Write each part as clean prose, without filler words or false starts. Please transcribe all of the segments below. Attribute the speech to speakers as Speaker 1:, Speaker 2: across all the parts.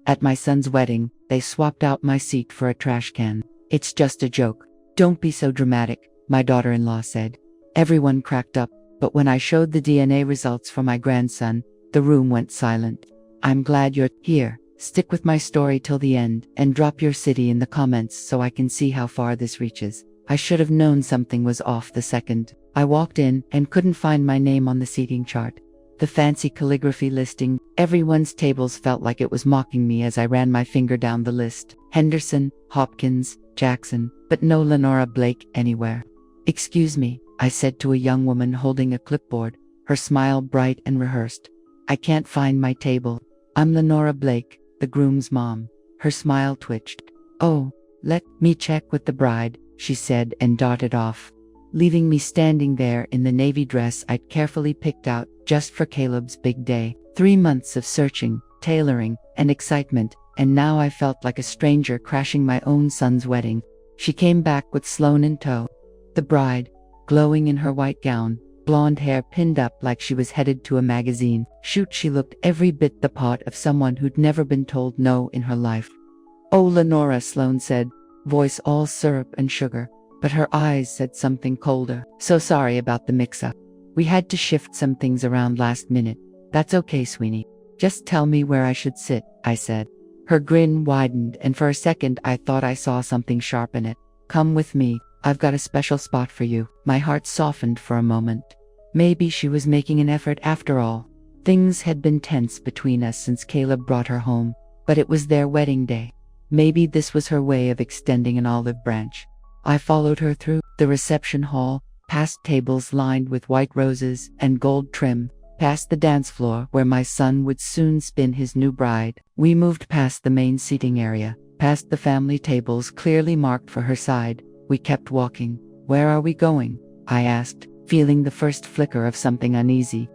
Speaker 1: At my son's wedding, they swapped out my seat for a trash can. It's just a joke. Don't be so dramatic, my daughter-in-law said. Everyone cracked up, but when I showed the DNA results for my grandson, the room went silent. I'm glad you're here. Stick with my story till the end, and drop your city in the comments so I can see how far this reaches. I should have known something was off the second I walked in and couldn't find my name on the seating chart. The fancy calligraphy listing, everyone's tables felt like it was mocking me as I ran my finger down the list. Henderson, Hopkins, Jackson, but no Lenora Blake anywhere. Excuse me, I said to a young woman holding a clipboard, her smile bright and rehearsed. I can't find my table. I'm Lenora Blake, the groom's mom. Her smile twitched. Oh, let me check with the bride, she said and darted off, leaving me standing there in the navy dress I'd carefully picked out just for Caleb's big day. 3 months of searching, tailoring, and excitement, and now I felt like a stranger crashing my own son's wedding. She came back with Sloan in tow. The bride, glowing in her white gown, blonde hair pinned up like she was headed to a magazine shoot. She looked every bit the part of someone who'd never been told no in her life. Oh, Lenora, Sloan said, voice all syrup and sugar, but her eyes said something colder. So sorry about the mix-up. We had to shift some things around last minute. That's okay, Sweeney. Just tell me where I should sit, I said. Her grin widened, and for a second I thought I saw something sharp in it. Come with me. I've got a special spot for you. My heart softened for a moment. Maybe she was making an effort after all. Things had been tense between us since Caleb brought her home, but it was their wedding day. Maybe this was her way of extending an olive branch. I followed her through the reception hall, past tables lined with white roses and gold trim, past the dance floor where my son would soon spin his new bride. We moved past the main seating area, past the family tables clearly marked for her side. We kept walking. Where are we going? I asked, feeling the first flicker of something uneasy.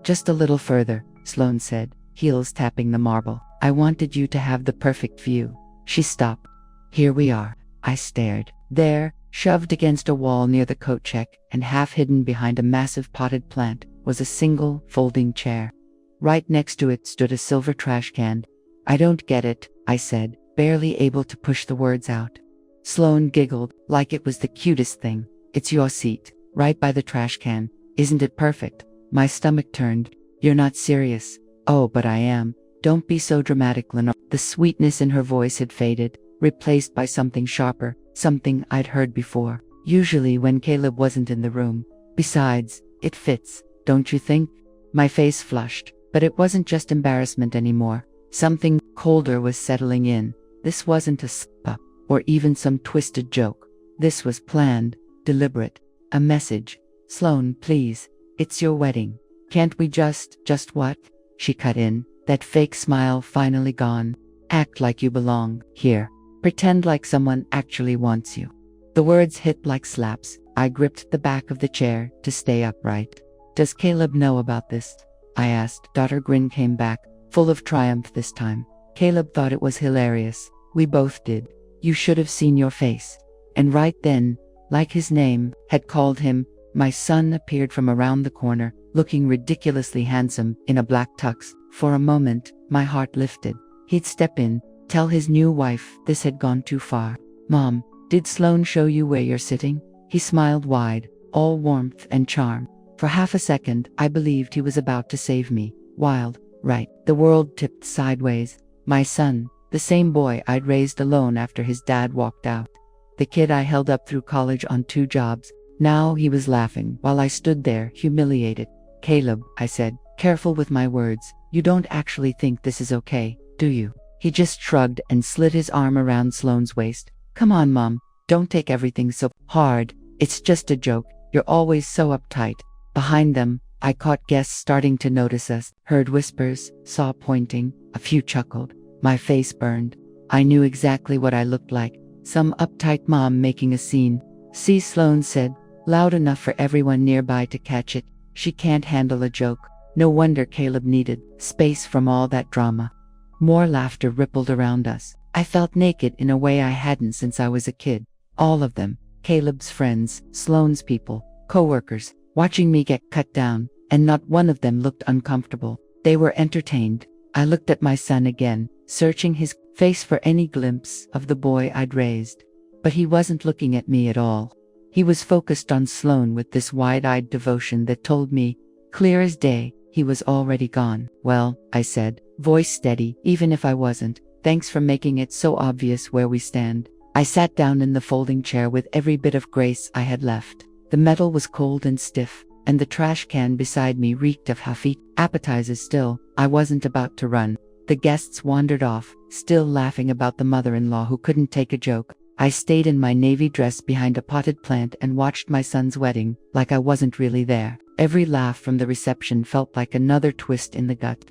Speaker 1: Just a little further, Sloan said, heels tapping the marble. I wanted you to have the perfect view. She stopped. Here we are. I stared. There, shoved against a wall near the coat check and half hidden behind a massive potted plant, was a single, folding chair. Right next to it stood a silver trash can. I don't get it, I said, barely able to push the words out. Sloan giggled, like it was the cutest thing. It's your seat, right by the trash can. Isn't it perfect? My stomach turned. You're not serious. Oh, but I am. Don't be so dramatic, Lenore. The sweetness in her voice had faded, replaced by something sharper, something I'd heard before, usually when Caleb wasn't in the room. Besides, it fits, don't you think? My face flushed, but it wasn't just embarrassment anymore. Something colder was settling in. This wasn't a slip-up, or even some twisted joke. This was planned, deliberate, a message. Sloan, please, it's your wedding. Can't we just what? She cut in, that fake smile finally gone. Act like you belong here. Pretend like someone actually wants you. The words hit like slaps. I gripped the back of the chair to stay upright. Does Caleb know about this? I asked. Her grin came back, full of triumph this time. Caleb thought it was hilarious. We both did. You should have seen your face. And right then, like his name had called him, my son appeared from around the corner, looking ridiculously handsome in a black tux. For a moment, my heart lifted. He'd step in, tell his new wife this had gone too far. Mom, did Sloan show you where you're sitting? He smiled wide, all warmth and charm. For half a second, I believed he was about to save me. Wild, right? The world tipped sideways. My son, the same boy I'd raised alone after his dad walked out. The kid I held up through college on 2 jobs. Now he was laughing while I stood there, humiliated. Caleb, I said, careful with my words. You don't actually think this is okay, do you? He just shrugged and slid his arm around Sloane's waist. Come on, Mom, don't take everything so hard. It's just a joke. You're always so uptight. Behind them, I caught guests starting to notice us, heard whispers, saw pointing, a few chuckled. My face burned. I knew exactly what I looked like. Some uptight mom making a scene. See, Sloan said, loud enough for everyone nearby to catch it. She can't handle a joke. No wonder Caleb needed space from all that drama. More laughter rippled around us. I felt naked in a way I hadn't since I was a kid. All of them, Caleb's friends, Sloane's people, co-workers, watching me get cut down, and not one of them looked uncomfortable. They were entertained. I looked at my son again, searching his face for any glimpse of the boy I'd raised. But he wasn't looking at me at all. He was focused on Sloane with this wide-eyed devotion that told me, clear as day, he was already gone. Well, I said, voice steady, even if I wasn't. Thanks for making it so obvious where we stand. I sat down in the folding chair with every bit of grace I had left. The metal was cold and stiff, and the trash can beside me reeked of half-eaten appetizers. Still, I wasn't about to run. The guests wandered off, still laughing about the mother-in-law who couldn't take a joke. I stayed in my navy dress behind a potted plant and watched my son's wedding, like I wasn't really there. Every laugh from the reception felt like another twist in the gut.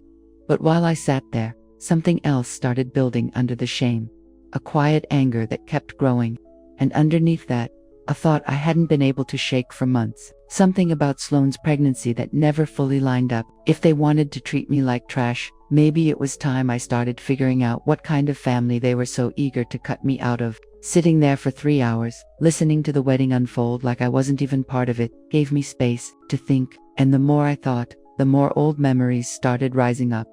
Speaker 1: But while I sat there, something else started building under the shame. A quiet anger that kept growing. And underneath that, a thought I hadn't been able to shake for months. Something about Sloane's pregnancy that never fully lined up. If they wanted to treat me like trash, maybe it was time I started figuring out what kind of family they were so eager to cut me out of. Sitting there for 3 hours, listening to the wedding unfold like I wasn't even part of it, gave me space to think, and the more I thought, the more old memories started rising up.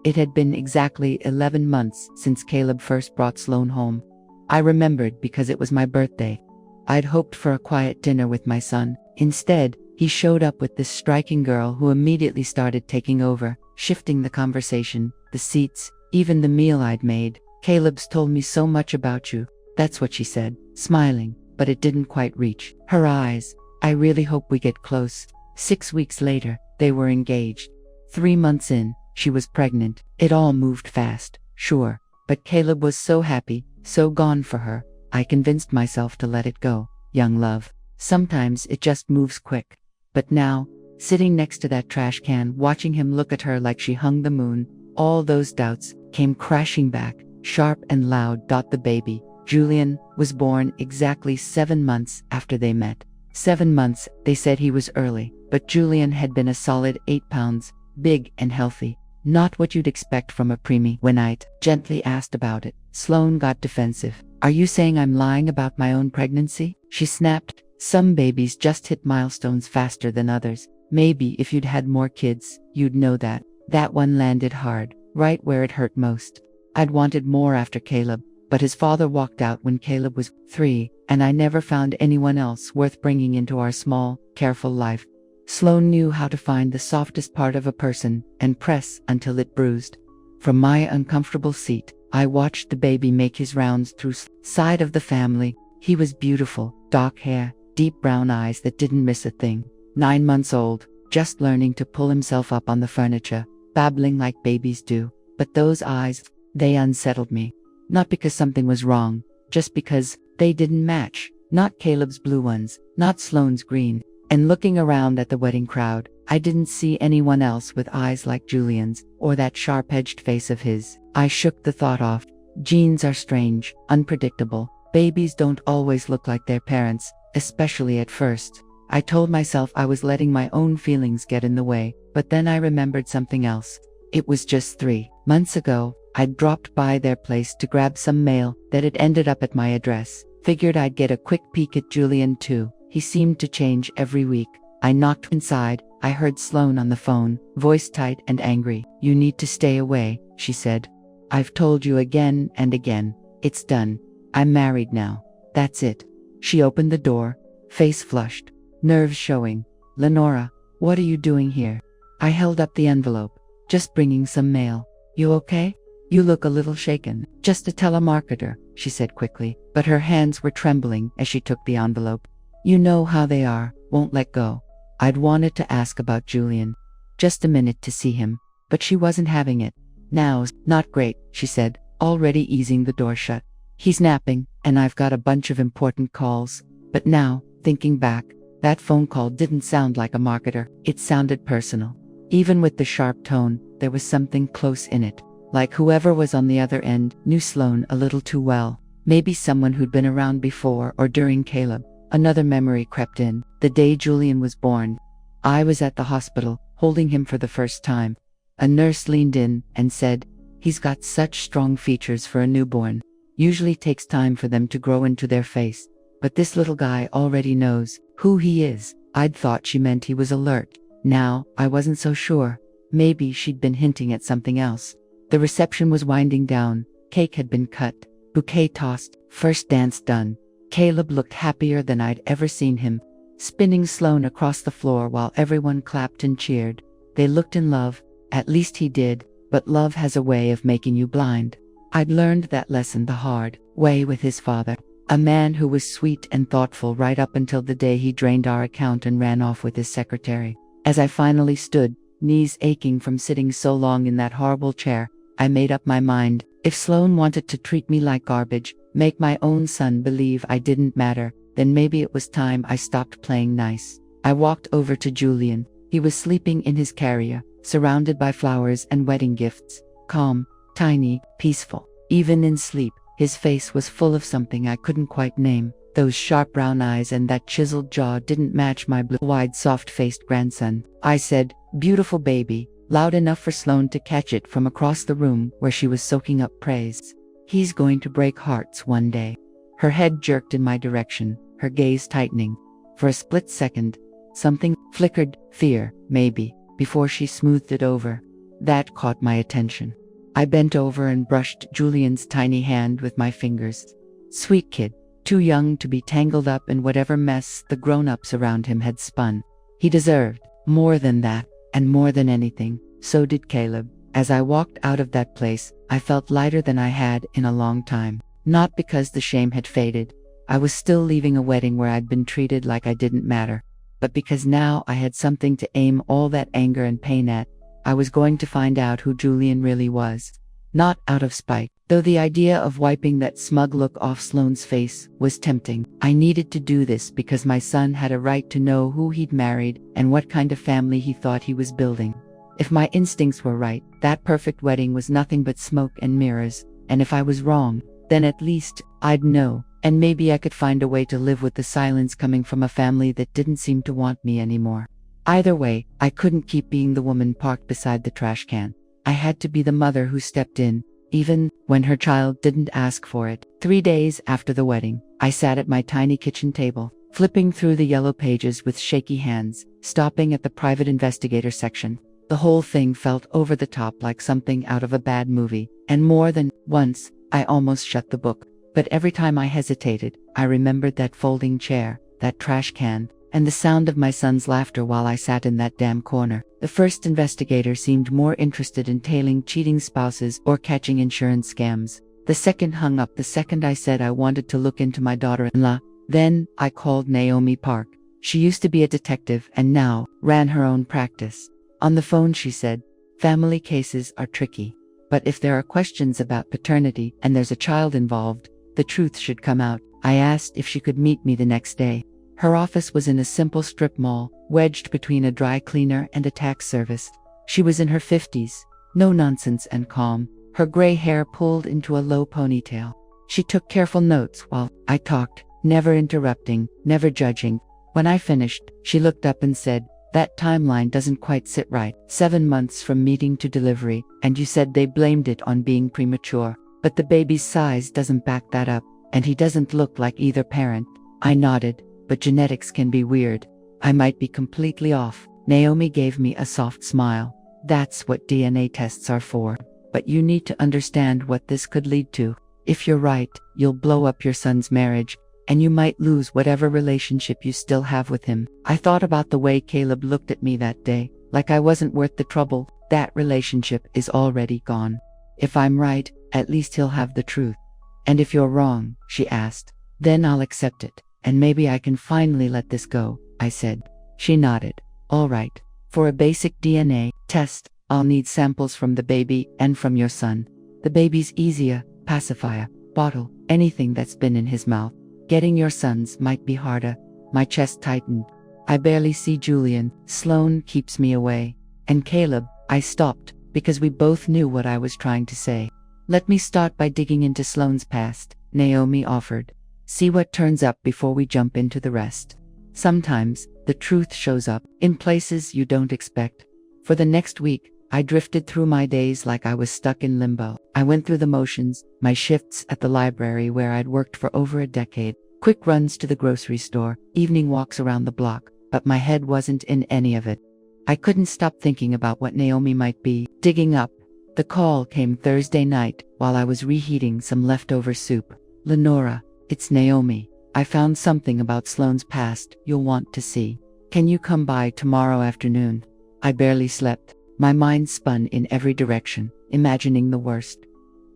Speaker 1: It had been exactly 11 months since Caleb first brought Sloane home. I remembered because it was my birthday. I'd hoped for a quiet dinner with my son. Instead, he showed up with this striking girl who immediately started taking over, shifting the conversation, the seats, even the meal I'd made. Caleb's told me so much about you. That's what she said, smiling, but it didn't quite reach her eyes. I really hope we get close. 6 weeks later, they were engaged. 3 months in, she was pregnant. It all moved fast, sure, but Caleb was so happy, so gone for her. I convinced myself to let it go. Young love. Sometimes it just moves quick. But now, sitting next to that trash can, watching him look at her like she hung the moon, all those doubts came crashing back, sharp and loud. The baby, Julian, was born exactly 7 months after they met. 7 months, they said he was early, but Julian had been a solid 8 pounds, big and healthy. Not what you'd expect from a preemie. When I'd gently asked about it, Sloane got defensive. Are you saying I'm lying about my own pregnancy? She snapped. Some babies just hit milestones faster than others. Maybe if you'd had more kids, you'd know that. That one landed hard, right where it hurt most. I'd wanted more after Caleb, but his father walked out when Caleb was 3, and I never found anyone else worth bringing into our small, careful life. Sloane knew how to find the softest part of a person and press until it bruised. From my uncomfortable seat, I watched the baby make his rounds through side of the family. He was beautiful, dark hair, deep brown eyes that didn't miss a thing. 9 months old, just learning to pull himself up on the furniture, babbling like babies do. But those eyes, they unsettled me. Not because something was wrong, just because they didn't match. Not Caleb's blue ones, not Sloane's green. And looking around at the wedding crowd, I didn't see anyone else with eyes like Julian's, or that sharp-edged face of his. I shook the thought off. Genes are strange, unpredictable. Babies don't always look like their parents, especially at first. I told myself I was letting my own feelings get in the way, but then I remembered something else. It was just 3 months ago, I'd dropped by their place to grab some mail that had ended up at my address. Figured I'd get a quick peek at Julian too. He seemed to change every week. I knocked inside. I heard Sloane on the phone, voice tight and angry. You need to stay away, she said. I've told you again and again. It's done. I'm married now. That's it. She opened the door, face flushed, nerves showing. Lenora, what are you doing here? I held up the envelope. Just bringing some mail. You okay? You look a little shaken. Just a telemarketer, she said quickly, but her hands were trembling as she took the envelope. You know how they are, won't let go. I'd wanted to ask about Julian. Just a minute to see him, but she wasn't having it. Now's not great, she said, already easing the door shut. He's napping, and I've got a bunch of important calls. But now, thinking back, that phone call didn't sound like a marketer. It sounded personal. Even with the sharp tone, there was something close in it. Like whoever was on the other end knew Sloane a little too well. Maybe someone who'd been around before or during Caleb. Another memory crept in. The day Julian was born. I was at the hospital, holding him for the first time. A nurse leaned in and said, "He's got such strong features for a newborn. Usually takes time for them to grow into their face. But this little guy already knows who he is." I'd thought she meant he was alert. Now, I wasn't so sure. Maybe she'd been hinting at something else. The reception was winding down. Cake had been cut, bouquet tossed, first dance done. Caleb looked happier than I'd ever seen him, spinning Sloane across the floor while everyone clapped and cheered. They looked in love, at least he did, but love has a way of making you blind. I'd learned that lesson the hard way with his father, a man who was sweet and thoughtful right up until the day he drained our account and ran off with his secretary. As I finally stood, knees aching from sitting so long in that horrible chair, I made up my mind. If Sloane wanted to treat me like garbage, make my own son believe I didn't matter, then maybe it was time I stopped playing nice. I walked over to Julian. He was sleeping in his carrier, surrounded by flowers and wedding gifts. Calm, tiny, peaceful. Even in sleep, his face was full of something I couldn't quite name. Those sharp brown eyes and that chiseled jaw didn't match my blue-eyed, soft-faced grandson. I said, "Beautiful baby," loud enough for Sloane to catch it from across the room where she was soaking up praise. "He's going to break hearts one day." Her head jerked in my direction, her gaze tightening. For a split second, something flickered, fear, maybe, before she smoothed it over. That caught my attention. I bent over and brushed Julian's tiny hand with my fingers. Sweet kid, too young to be tangled up in whatever mess the grown-ups around him had spun. He deserved more than that, and more than anything, so did Caleb. As I walked out of that place, I felt lighter than I had in a long time. Not because the shame had faded. I was still leaving a wedding where I'd been treated like I didn't matter. But because now I had something to aim all that anger and pain at. I was going to find out who Julian really was. Not out of spite, though the idea of wiping that smug look off Sloane's face was tempting. I needed to do this because my son had a right to know who he'd married and what kind of family he thought he was building. If my instincts were right, that perfect wedding was nothing but smoke and mirrors, and if I was wrong, then at least I'd know, and maybe I could find a way to live with the silence coming from a family that didn't seem to want me anymore. Either way, I couldn't keep being the woman parked beside the trash can. I had to be the mother who stepped in, even when her child didn't ask for it. 3 days after the wedding, I sat at my tiny kitchen table, flipping through the yellow pages with shaky hands, stopping at the private investigator section. The whole thing felt over the top, like something out of a bad movie, and more than once, I almost shut the book. But every time I hesitated, I remembered that folding chair, that trash can, and the sound of my son's laughter while I sat in that damn corner. The first investigator seemed more interested in tailing cheating spouses or catching insurance scams. The second hung up the second I said I wanted to look into my daughter-in-law. Then, I called Naomi Park. She used to be a detective and now ran her own practice. On the phone she said, "Family cases are tricky. But if there are questions about paternity and there's a child involved, the truth should come out." I asked if she could meet me the next day. Her office was in a simple strip mall, wedged between a dry cleaner and a tax service. She was in her 50s, no nonsense and calm, her gray hair pulled into a low ponytail. She took careful notes while I talked, never interrupting, never judging. When I finished, she looked up and said, "That timeline doesn't quite sit right. 7 months from meeting to delivery, and you said they blamed it on being premature. But the baby's size doesn't back that up, and he doesn't look like either parent." I nodded. "But genetics can be weird. I might be completely off." Naomi gave me a soft smile. "That's what DNA tests are for. But you need to understand what this could lead to. If you're right, you'll blow up your son's marriage, and you might lose whatever relationship you still have with him." I thought about the way Caleb looked at me that day, like I wasn't worth the trouble. That relationship is already gone. If I'm right, at least he'll have the truth. "And if you're wrong," she asked, "then I'll accept it. And maybe I can finally let this go," I said. She nodded. "All right. For a basic DNA test, I'll need samples from the baby and from your son. The baby's easier, pacifier, bottle, anything that's been in his mouth. Getting your son's might be harder." My chest tightened. "I barely see Julian. Sloane keeps me away. And Caleb." I stopped, because we both knew what I was trying to say. "Let me start by digging into Sloane's past," Naomi offered. "See what turns up before we jump into the rest. Sometimes, the truth shows up in places you don't expect." For the next week, I drifted through my days like I was stuck in limbo. I went through the motions, my shifts at the library where I'd worked for over a decade, quick runs to the grocery store, evening walks around the block, but my head wasn't in any of it. I couldn't stop thinking about what Naomi might be digging up. The call came Thursday night while I was reheating some leftover soup. Lenora, it's Naomi. I found something about Sloane's past you'll want to see. Can you come by tomorrow afternoon? I barely slept. My mind spun in every direction, imagining the worst.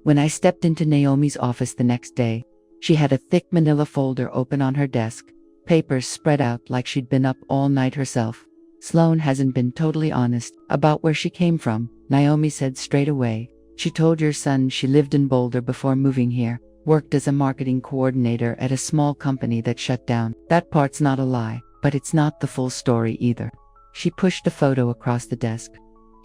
Speaker 1: When I stepped into Naomi's office the next day, she had a thick manila folder open on her desk, papers spread out like she'd been up all night herself. Sloane hasn't been totally honest about where she came from, Naomi said straight away. She told your son she lived in Boulder before moving here, worked as a marketing coordinator at a small company that shut down. That part's not a lie, but it's not the full story either. She pushed a photo across the desk.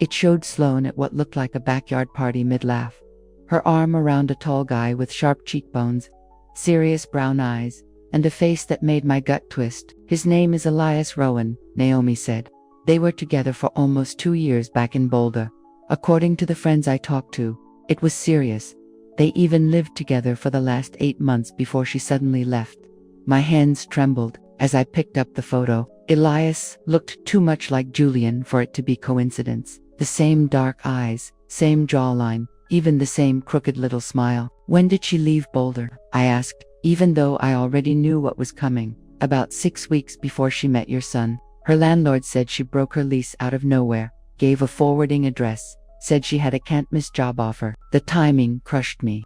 Speaker 1: It showed Sloane at what looked like a backyard party mid-laugh, her arm around a tall guy with sharp cheekbones, serious brown eyes, and a face that made my gut twist. His name is Elias Rowan, Naomi said. They were together for almost 2 years back in Boulder. According to the friends I talked to, it was serious. They even lived together for the last 8 months before she suddenly left. My hands trembled as I picked up the photo. Elias looked too much like Julian for it to be coincidence. The same dark eyes, same jawline, even the same crooked little smile. When did she leave Boulder? I asked, even though I already knew what was coming. About 6 weeks before she met your son. Her landlord said she broke her lease out of nowhere, gave a forwarding address, said she had a can't-miss job offer. The timing crushed me.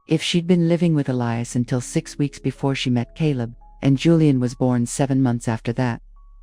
Speaker 1: If she'd been living with Elias until 6 weeks before she met Caleb, and Julian was born 7 months after that.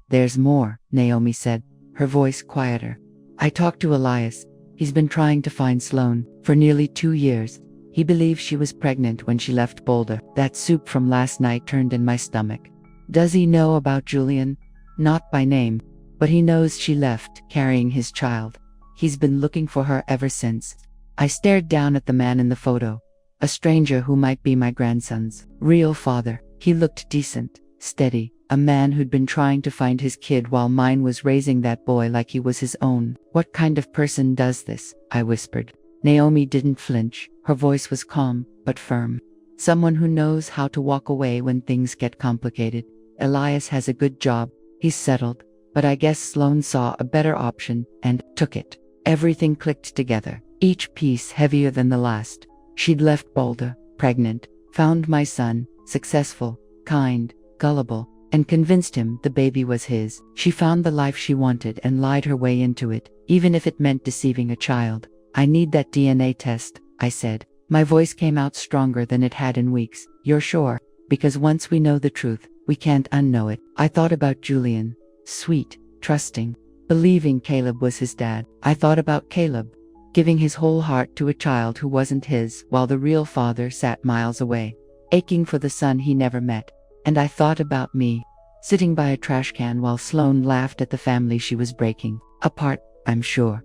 Speaker 1: There's more, Naomi said, her voice quieter. I talked to Elias. He's been trying to find Sloane for nearly 2 years. He believes she was pregnant when she left Boulder. That soup from last night turned in my stomach. Does he know about Julian? Not by name, but he knows she left carrying his child. He's been looking for her ever since. I stared down at the man in the photo, a stranger who might be my grandson's real father. He looked decent, steady, a man who'd been trying to find his kid while mine was raising that boy like he was his own. What kind of person does this? I whispered. Naomi didn't flinch. Her voice was calm, but firm. Someone who knows how to walk away when things get complicated. Elias has a good job. He's settled. But I guess Sloane saw a better option and took it. Everything clicked together, each piece heavier than the last. She'd left Boulder, pregnant, found my son, successful, kind, gullible, and convinced him the baby was his. She found the life she wanted and lied her way into it, even if it meant deceiving a child. I need that DNA test, I said. My voice came out stronger than it had in weeks. You're sure? Because once we know the truth, we can't unknow it. I thought about Julian. Sweet, trusting, believing Caleb was his dad. I thought about Caleb, giving his whole heart to a child who wasn't his, while the real father sat miles away, aching for the son he never met. And I thought about me, sitting by a trash can while Sloane laughed at the family she was breaking apart, I'm sure.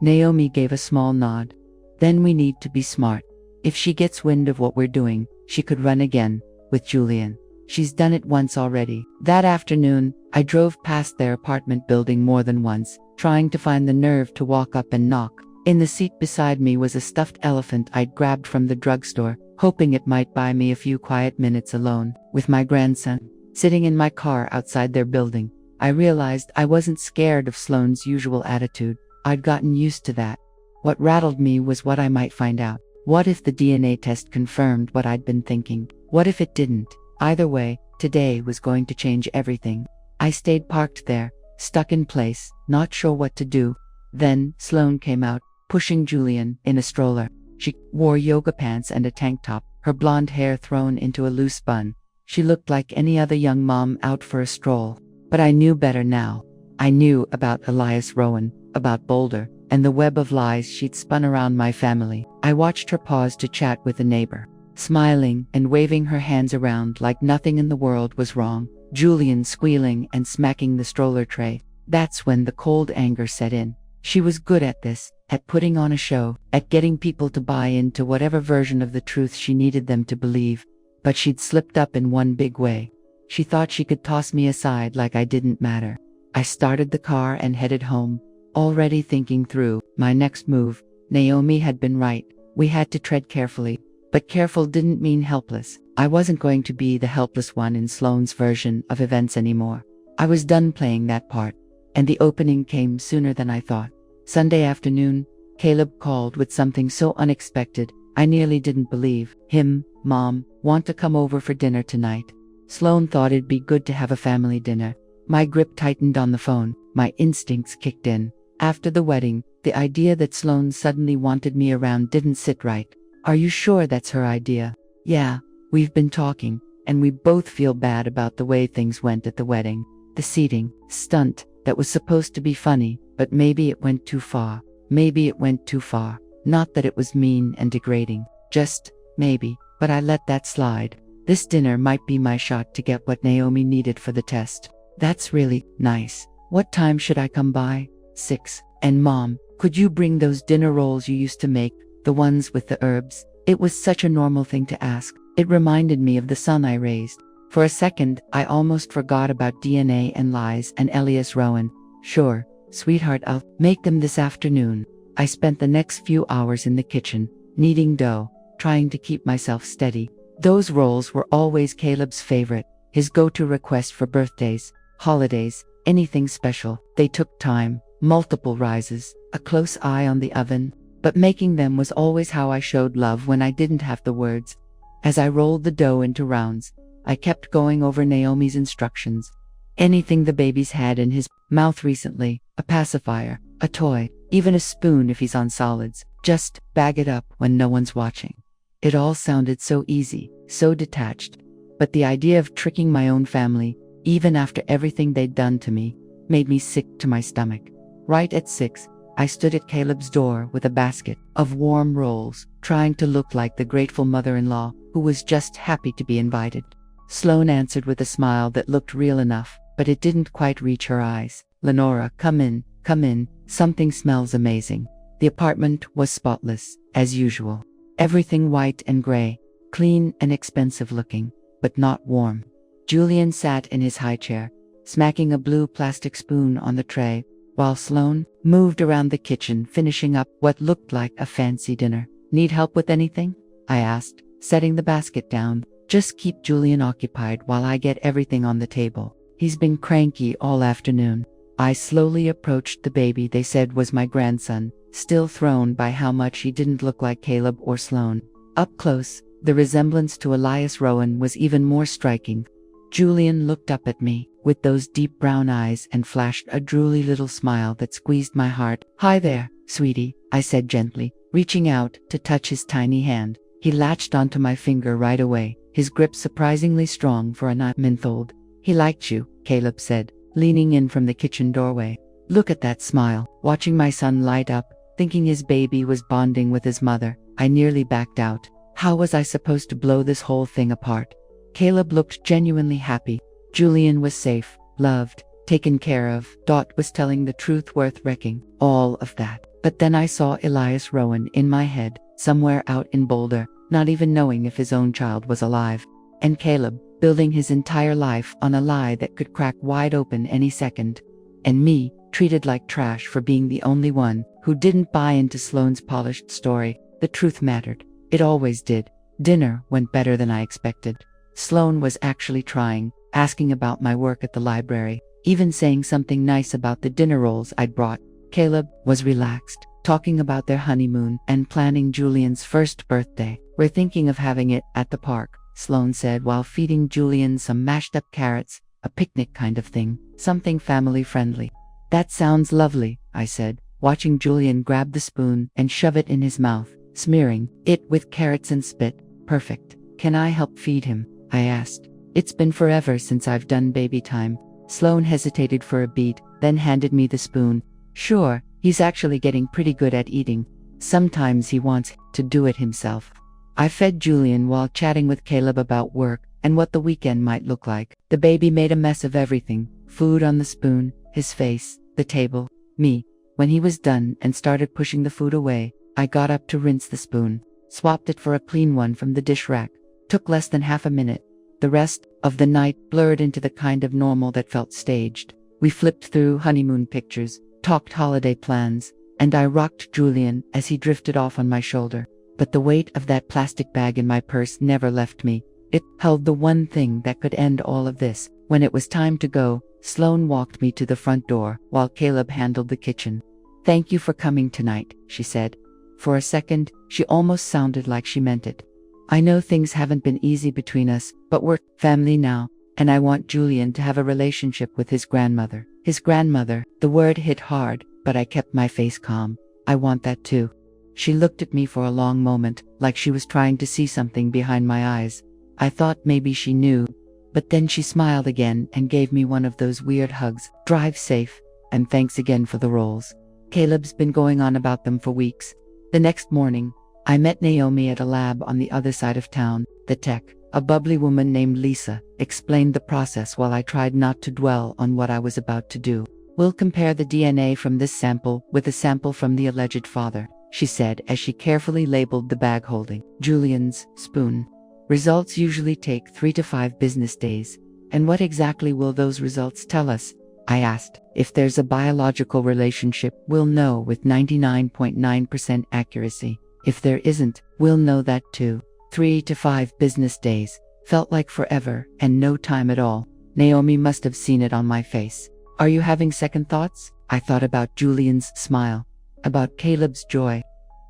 Speaker 1: Naomi gave a small nod. Then we need to be smart. If she gets wind of what we're doing, she could run again, with Julian. She's done it once already. That afternoon, I drove past their apartment building more than once, trying to find the nerve to walk up and knock. In the seat beside me was a stuffed elephant I'd grabbed from the drugstore, hoping it might buy me a few quiet minutes alone with my grandson. Sitting in my car outside their building, I realized I wasn't scared of Sloane's usual attitude. I'd gotten used to that. What rattled me was what I might find out. What if the DNA test confirmed what I'd been thinking? What if it didn't? Either way, today was going to change everything. I stayed parked there, stuck in place, not sure what to do. Then Sloane came out, pushing Julian in a stroller. She wore yoga pants and a tank top, her blonde hair thrown into a loose bun. She looked like any other young mom out for a stroll. But I knew better now. I knew about Elias Rowan, about Boulder, and the web of lies she'd spun around my family. I watched her pause to chat with a neighbor, smiling and waving her hands around like nothing in the world was wrong. Julian squealing and smacking the stroller tray. That's when the cold anger set in. She was good at this, at putting on a show, at getting people to buy into whatever version of the truth she needed them to believe. But she'd slipped up in one big way. She thought she could toss me aside like I didn't matter. I started the car and headed home, already thinking through my next move. Naomi had been right. We had to tread carefully. But careful didn't mean helpless. I wasn't going to be the helpless one in Sloane's version of events anymore. I was done playing that part. And the opening came sooner than I thought. Sunday afternoon, Caleb called with something so unexpected, I nearly didn't believe him. Mom, want to come over for dinner tonight? Sloane thought it'd be good to have a family dinner. My grip tightened on the phone, my instincts kicked in. After the wedding, the idea that Sloane suddenly wanted me around didn't sit right. Are you sure that's her idea? Yeah, we've been talking, and we both feel bad about the way things went at the wedding. The seating stunt that was supposed to be funny, but maybe it went too far. Maybe it went too far. Not that it was mean and degrading, just maybe, but I let that slide. This dinner might be my shot to get what Naomi needed for the test. That's really nice. What time should I come by? 6. And Mom, could you bring those dinner rolls you used to make, the ones with the herbs? It was such a normal thing to ask. It reminded me of the son I raised. For a second, I almost forgot about DNA and lies and Elias Rowan. Sure, sweetheart, I'll make them this afternoon. I spent the next few hours in the kitchen, kneading dough, trying to keep myself steady. Those rolls were always Caleb's favorite, his go-to request for birthdays, holidays, anything special. They took time, multiple rises, a close eye on the oven, but making them was always how I showed love when I didn't have the words. As I rolled the dough into rounds, I kept going over Naomi's instructions. Anything the baby's had in his mouth recently, a pacifier, a toy, even a spoon if he's on solids, just bag it up when no one's watching. It all sounded so easy, so detached, but the idea of tricking my own family, even after everything they'd done to me, made me sick to my stomach. Right at 6, I stood at Caleb's door with a basket of warm rolls, trying to look like the grateful mother-in-law who was just happy to be invited. Sloane answered with a smile that looked real enough, but it didn't quite reach her eyes. Lenora, come in, something smells amazing. The apartment was spotless, as usual. Everything white and gray, clean and expensive looking, but not warm. Julian sat in his high chair, smacking a blue plastic spoon on the tray, while Sloane moved around the kitchen finishing up what looked like a fancy dinner. Need help with anything? I asked, setting the basket down. Just keep Julian occupied while I get everything on the table. He's been cranky all afternoon. I slowly approached the baby they said was my grandson, still thrown by how much he didn't look like Caleb or Sloane. Up close, the resemblance to Elias Rowan was even more striking. Julian looked up at me with those deep brown eyes and flashed a drooly little smile that squeezed my heart. Hi there, sweetie, I said gently, reaching out to touch his tiny hand. He latched onto my finger right away, his grip surprisingly strong for a 9-month-old. He liked you, Caleb said, leaning in from the kitchen doorway. Look at that smile. Watching my son light up, thinking his baby was bonding with his mother, I nearly backed out. How was I supposed to blow this whole thing apart? Caleb looked genuinely happy. Julian was safe, loved, taken care of. Dot was telling the truth worth wrecking. All of that. But then I saw Elias Rowan in my head, somewhere out in Boulder, not even knowing if his own child was alive. And Caleb, building his entire life on a lie that could crack wide open any second. And me, treated like trash for being the only one who didn't buy into Sloane's polished story. The truth mattered. It always did. Dinner went better than I expected. Sloane was actually trying, asking about my work at the library, even saying something nice about the dinner rolls I'd brought. Caleb was relaxed, talking about their honeymoon and planning Julian's first birthday. We're thinking of having it at the park, Sloane said while feeding Julian some mashed up carrots, a picnic kind of thing, something family friendly. That sounds lovely, I said, watching Julian grab the spoon and shove it in his mouth, smearing it with carrots and spit. Perfect. Can I help feed him? I asked. It's been forever since I've done baby time. Sloane hesitated for a beat, then handed me the spoon. Sure, he's actually getting pretty good at eating. Sometimes he wants to do it himself. I fed Julian while chatting with Caleb about work and what the weekend might look like. The baby made a mess of everything. Food on the spoon, his face, the table, me. When he was done and started pushing the food away, I got up to rinse the spoon, swapped it for a clean one from the dish rack. Took less than half a minute. The rest of the night blurred into the kind of normal that felt staged. We flipped through honeymoon pictures, talked holiday plans, and I rocked Julian as he drifted off on my shoulder. But the weight of that plastic bag in my purse never left me. It held the one thing that could end all of this. When it was time to go, Sloane walked me to the front door while Caleb handled the kitchen. "Thank you for coming tonight," she said. For a second, she almost sounded like she meant it. "I know things haven't been easy between us, but we're family now, and I want Julian to have a relationship with his grandmother." His grandmother, the word hit hard, but I kept my face calm. "I want that too." She looked at me for a long moment, like she was trying to see something behind my eyes. I thought maybe she knew, but then she smiled again and gave me one of those weird hugs. "Drive safe, and thanks again for the rolls." Caleb's been going on about them for weeks. The next morning, I met Naomi at a lab on the other side of town. The tech, a bubbly woman named Lisa, explained the process while I tried not to dwell on what I was about to do. "We'll compare the DNA from this sample with a sample from the alleged father," she said as she carefully labeled the bag holding Julian's spoon. "Results usually take 3 to 5 business days. And what exactly will those results tell us?" I asked. "If there's a biological relationship, we'll know with 99.9% accuracy. If there isn't, we'll know that too." 3 to 5 business days felt like forever and no time at all. Naomi must have seen it on my face. "Are you having second thoughts?" I thought about Julian's smile, about Caleb's joy,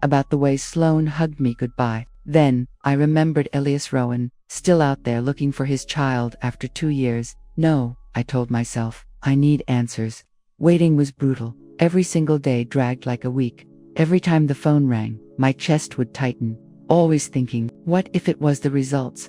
Speaker 1: about the way Sloan hugged me goodbye. Then, I remembered Elias Rowan, still out there looking for his child after 2 years. "No," I told myself, "I need answers." Waiting was brutal. Every single day dragged like a week. Every time the phone rang, my chest would tighten, always thinking, what if it was the results?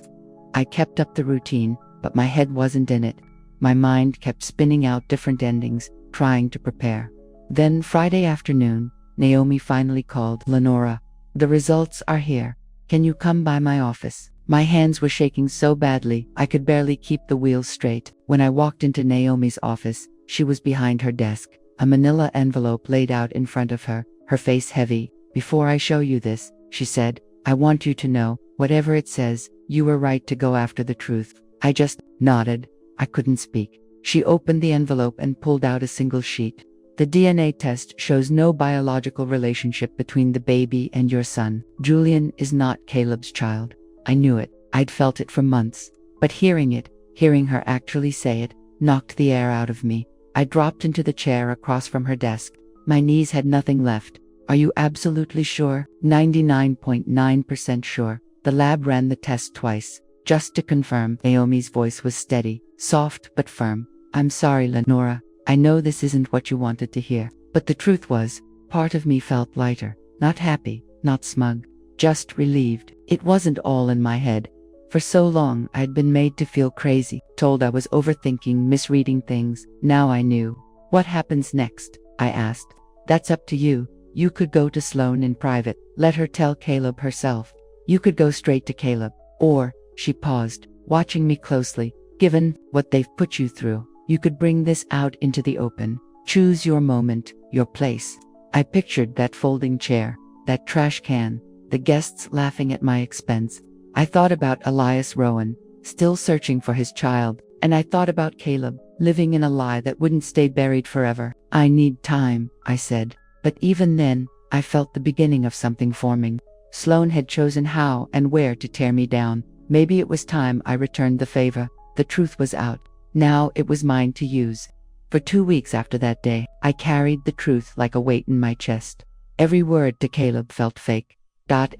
Speaker 1: I kept up the routine, but my head wasn't in it. My mind kept spinning out different endings, trying to prepare. Then Friday afternoon, Naomi finally called. "Lenora, the results are here. Can you come by my office?" My hands were shaking so badly, I could barely keep the wheels straight. When I walked into Naomi's office, she was behind her desk, a manila envelope laid out in front of her, her face heavy. "Before I show you this," she said, "I want you to know, whatever it says, you were right to go after the truth." I just nodded. I couldn't speak. She opened the envelope and pulled out a single sheet. "The DNA test shows no biological relationship between the baby and your son. Julian is not Caleb's child." I knew it. I'd felt it for months. But hearing her actually say it, knocked the air out of me. I dropped into the chair across from her desk. My knees had nothing left. "Are you absolutely sure?" 99.9% sure. The lab ran the test twice, just to confirm. Naomi's voice was steady, soft but firm. "I'm sorry, Lenora. I know this isn't what you wanted to hear." But the truth was, part of me felt lighter. Not happy, not smug, just relieved. It wasn't all in my head. For so long, I'd been made to feel crazy, told I was overthinking, misreading things. Now I knew. "What happens next?" I asked. "That's up to you. You could go to Sloan in private, let her tell Caleb herself. You could go straight to Caleb. Or," she paused, watching me closely, "given what they've put you through, you could bring this out into the open. Choose your moment, your place." I pictured that folding chair, that trash can, the guests laughing at my expense. I thought about Elias Rowan, still searching for his child, and I thought about Caleb, living in a lie that wouldn't stay buried forever. "I need time," I said. But even then, I felt the beginning of something forming. Sloan had chosen how and where to tear me down. Maybe it was time I returned the favor. The truth was out. Now it was mine to use. For 2 weeks after that day, I carried the truth like a weight in my chest. Every word to Caleb felt fake.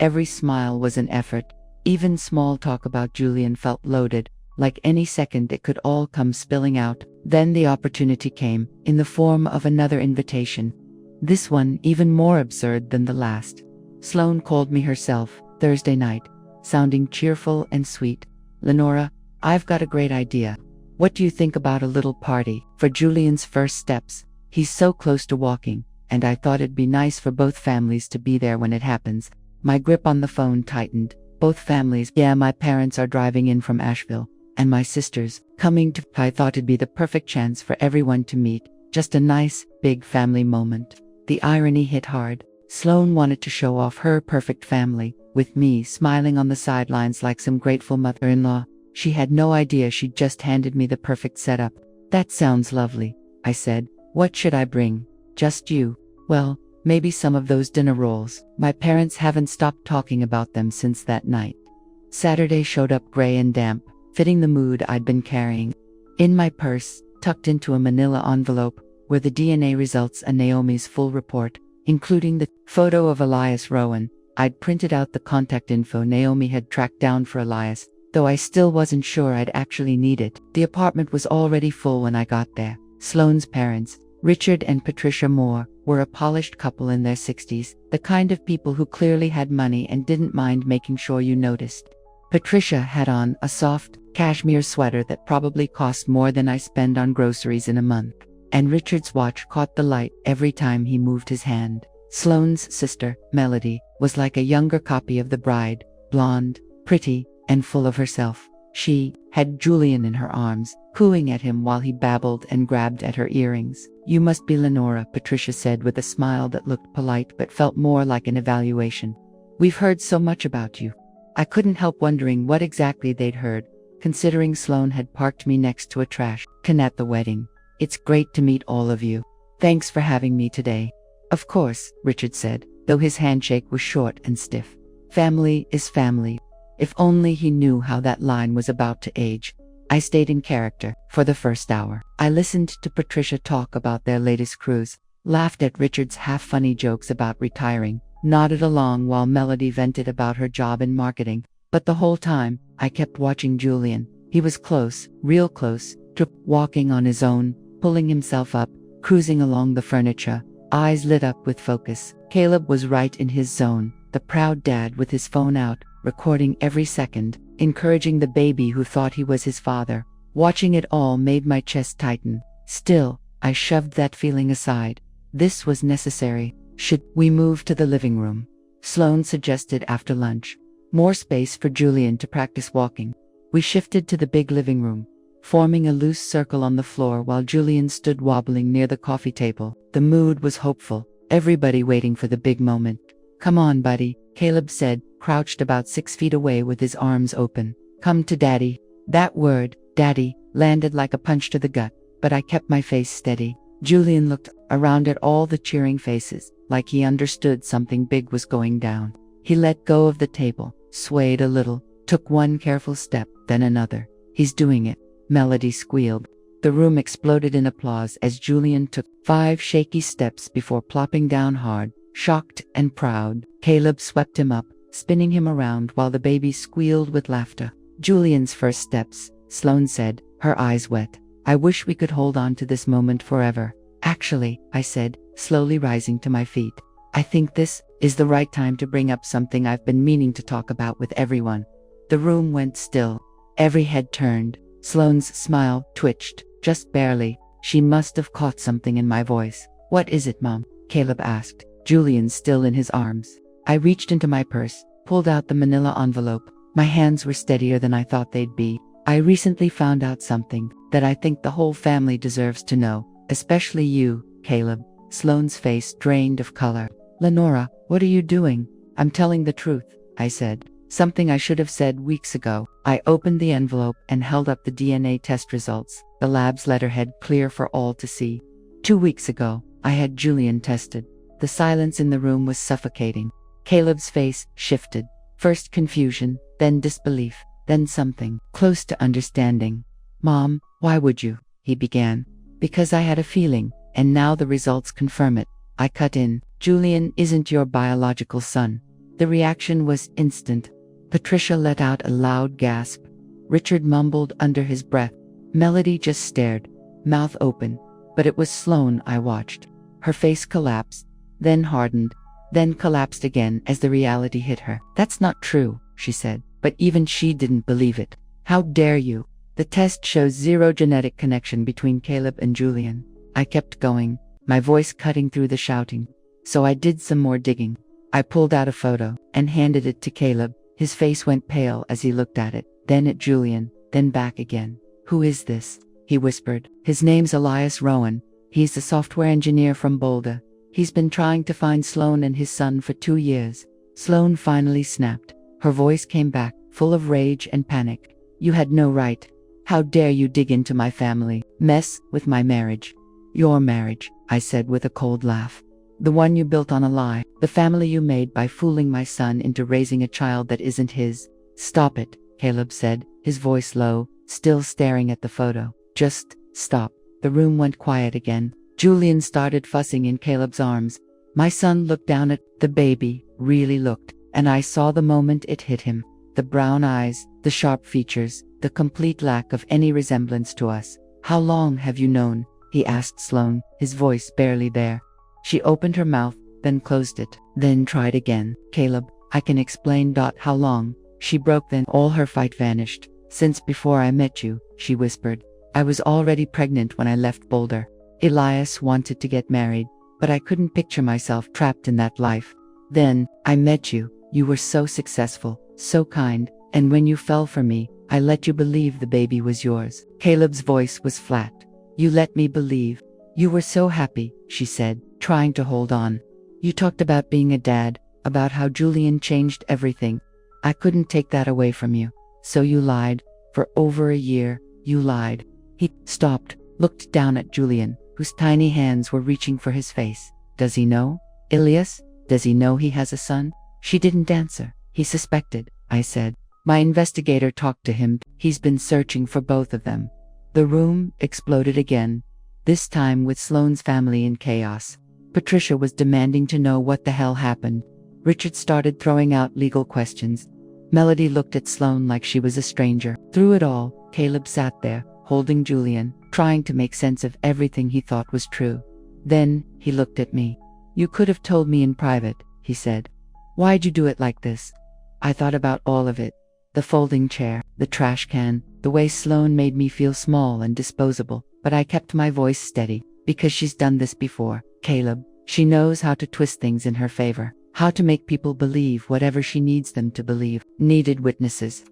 Speaker 1: Every smile was an effort. Even small talk about Julian felt loaded, like any second it could all come spilling out. Then the opportunity came, in the form of another invitation. This one even more absurd than the last. Sloan called me herself, Thursday night, sounding cheerful and sweet. "Lenora, I've got a great idea. What do you think about a little party for Julian's first steps? He's so close to walking, and I thought it'd be nice for both families to be there when it happens." My grip on the phone tightened. "Both families?" "Yeah, my parents are driving in from Asheville, and my sister's coming to." I thought it'd be the perfect chance for everyone to meet. Just a nice, big family moment. The irony hit hard. Sloan wanted to show off her perfect family, with me smiling on the sidelines like some grateful mother-in-law. She had no idea she'd just handed me the perfect setup. "That sounds lovely," I said. "What should I bring? Just you?" "Well, maybe some of those dinner rolls. My parents haven't stopped talking about them since that night." Saturday showed up gray and damp, fitting the mood I'd been carrying. In my purse, tucked into a manila envelope, were the DNA results and Naomi's full report, including the photo of Elias Rowan. I'd printed out the contact info Naomi had tracked down for Elias, though I still wasn't sure I'd actually need it. The apartment was already full when I got there. Sloane's parents, Richard and Patricia Moore, were a polished couple in their 60s, the kind of people who clearly had money and didn't mind making sure you noticed. Patricia had on a soft, cashmere sweater that probably cost more than I spend on groceries in a month, and Richard's watch caught the light every time he moved his hand. Sloane's sister, Melody, was like a younger copy of the bride, blonde, pretty, and full of herself. She had Julian in her arms, cooing at him while he babbled and grabbed at her earrings. "You must be Lenora," Patricia said with a smile that looked polite but felt more like an evaluation. "We've heard so much about you." I couldn't help wondering what exactly they'd heard, considering Sloane had parked me next to a trash can at the wedding. "It's great to meet all of you. Thanks for having me today." "Of course," Richard said, though his handshake was short and stiff. "Family is family." If only he knew how that line was about to age. I stayed in character for the first hour. I listened to Patricia talk about their latest cruise, laughed at Richard's half-funny jokes about retiring, nodded along while Melody vented about her job in marketing, but the whole time, I kept watching Julian. He was close, real close, walking on his own, pulling himself up, cruising along the furniture, eyes lit up with focus. Caleb was right in his zone, the proud dad with his phone out, recording every second, encouraging the baby who thought he was his father. Watching it all made my chest tighten. Still, I shoved that feeling aside. This was necessary. "Should we move to the living room?" Sloane suggested after lunch. More space for Julian to practice walking. We shifted to the big living room, forming a loose circle on the floor while Julian stood wobbling near the coffee table. The mood was hopeful, everybody waiting for the big moment. "Come on, buddy," Caleb said, crouched about 6 feet away with his arms open. "Come to Daddy." That word, Daddy, landed like a punch to the gut, but I kept my face steady. Julian looked around at all the cheering faces, like he understood something big was going down. He let go of the table, swayed a little, took one careful step, then another. "He's doing it," Melody squealed. The room exploded in applause as Julian took 5 shaky steps before plopping down hard, shocked and proud. Caleb swept him up, spinning him around while the baby squealed with laughter. "Julian's first steps," Sloane said, her eyes wet. "I wish we could hold on to this moment forever." "Actually," I said, slowly rising to my feet, "I think this is the right time to bring up something I've been meaning to talk about with everyone." The room went still. Every head turned. Sloane's smile twitched, just barely. She must have caught something in my voice. "What is it, Mom?" Caleb asked, Julian still in his arms. I reached into my purse, pulled out the manila envelope. My hands were steadier than I thought they'd be. "I recently found out something that I think the whole family deserves to know, especially you, Caleb." Sloane's face drained of color. "Lenora, what are you doing?" "I'm telling the truth," I said. Something I should have said weeks ago. I opened the envelope and held up the DNA test results, the lab's letterhead clear for all to see. 2 weeks ago, I had Julian tested. The silence in the room was suffocating. Caleb's face shifted. First confusion, then disbelief, then something close to understanding. "Mom, why would you?" he began. "Because I had a feeling, and now the results confirm it." I cut in. "Julian isn't your biological son." The reaction was instant. Patricia let out a loud gasp. Richard mumbled under his breath. Melody just stared, mouth open. But it was Sloane I watched. Her face collapsed, then hardened, then collapsed again as the reality hit her. "That's not true," she said, but even she didn't believe it. "How dare you? The test shows 0 genetic connection between Caleb and Julian." I kept going, my voice cutting through the shouting. So I did some more digging. I pulled out a photo and handed it to Caleb. His face went pale as he looked at it, then at Julian, then back again. "Who is this?" he whispered. "His name's Elias Rowan. He's a software engineer from Boulder. He's been trying to find Sloane and his son for 2 years. Sloane finally snapped. Her voice came back, full of rage and panic. "You had no right. How dare you dig into my family, mess with my marriage." "Your marriage," I said with a cold laugh. "The one you built on a lie, the family you made by fooling my son into raising a child that isn't his." "Stop it," Caleb said, his voice low, still staring at the photo. "Just stop." The room went quiet again. Julian started fussing in Caleb's arms. My son looked down at the baby, really looked, and I saw the moment it hit him. The brown eyes, the sharp features, the complete lack of any resemblance to us. How long have you known? He asked Sloane, his voice barely there. She opened her mouth, then closed it, then tried again. Caleb, I can explain. How long? She broke, then all her fight vanished. Since before I met you, she whispered. I was already pregnant when I left Boulder. Elias wanted to get married, but I couldn't picture myself trapped in that life. Then, I met you. You were so successful, so kind, and when you fell for me, I let you believe the baby was yours. Caleb's voice was flat. You let me believe. You were so happy, she said, trying to hold on. You talked about being a dad, about how Julian changed everything. I couldn't take that away from you. So you lied. For over a year, you lied. He stopped, looked down at Julian, whose tiny hands were reaching for his face. Does he know? Elias? Does he know he has a son? She didn't answer. He suspected, I said. My investigator talked to him. He's been searching for both of them. The room exploded again, this time with Sloane's family in chaos. Patricia was demanding to know what the hell happened. Richard started throwing out legal questions. Melody looked at Sloane like she was a stranger. Through it all, Caleb sat there, holding Julian, trying to make sense of everything he thought was true. Then, he looked at me. You could have told me in private, he said. Why'd you do it like this? I thought about all of it. The folding chair, the trash can, the way Sloane made me feel small and disposable, but I kept my voice steady, because she's done this before, Caleb. She knows how to twist things in her favor, how to make people believe whatever she needs them to believe. Needed witnesses.